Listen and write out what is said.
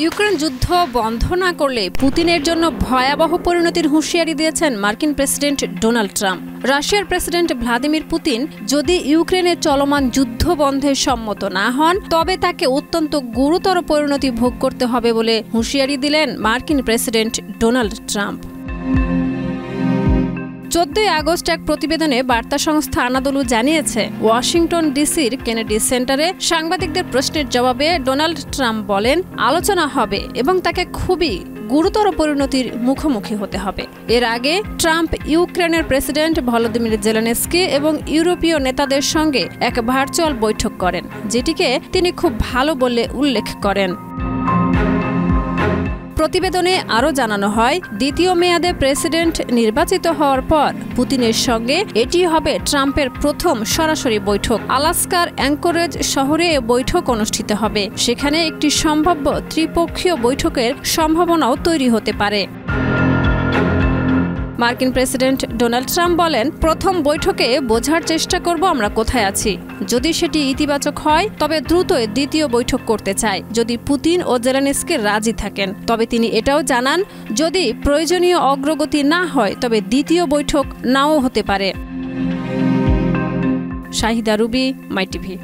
Ukraine যুদ্ধ বন্ধ না করলে পুতিনের জন্য ভয়াবহ পরিণতির হুঁশিয়ারি দিয়েছেন মার্কিন প্রেসিডেন্ট ডোনাল্ড ট্রাম্প। রাশিয়ার প্রেসিডেন্ট ভ্লাদিমির পুতিন যদি ইউক্রেনের চলমান যুদ্ধ বন্ধে সম্মত না হন তবে তাকে অত্যন্ত গুরুতর পরিণতি ভোগ করতে হবে বলে হুঁশিয়ারি দিলেন মার্কিন প্রেসিডেন্ট ডোনাল্ড ট্রাম্প। 14 আগস্ট এক প্রতিবেদনে বার্তা সংস্থা আনাদোলু জানিয়েছে, ওয়াশিংটন ডিসির কেনেডি সেন্টারে সাংবাদিকদের প্রশ্নের জবাবে ডোনাল্ড ট্রাম্প বলেন, আলোচনা হবে এবং তাকে খুবই গুরুতর পরিণতির মুখোমুখি হতে হবে। এর আগে ট্রাম্প ইউক্রেনের প্রেসিডেন্ট ভলোদিমির জেলেনস্কি এবং ইউরোপীয় নেতাদের সঙ্গে এক ভার্চুয়াল বৈঠক করেন, যেটিকে তিনি খুব ভালো বলে উল্লেখ করেন। প্রতিবেদনে আরও জানানো হয়, দ্বিতীয় মেয়াদে প্রেসিডেন্ট নির্বাচিত হওয়ার পর পুতিনের সঙ্গে এটি হবে ট্রাম্পের প্রথম সরাসরি বৈঠক। আলাস্কার অ্যাঙ্করেজ শহরে এ বৈঠক অনুষ্ঠিত হবে। সেখানে একটি সম্ভাব্য ত্রিপক্ষীয় বৈঠকের সম্ভাবনাও তৈরি হতে পারে। মার্কিন প্রেসিডেন্ট ডোনাল্ড ট্রাম্প বলেন, প্রথম বৈঠকে বোঝার চেষ্টা করব আমরা কোথায় আছি। যদি সেটি ইতিবাচক হয় তবে দ্রুতই দ্বিতীয় বৈঠক করতে চাই। যদি পুতিন ও জেলেনস্কি রাজি থাকেন তবে তিনি এটাও জানান, যদি প্রয়োজনীয় অগ্রগতি না হয় তবে দ্বিতীয় বৈঠক নাও হতে পারে। শাহিদা রুবি, মাই টিভি।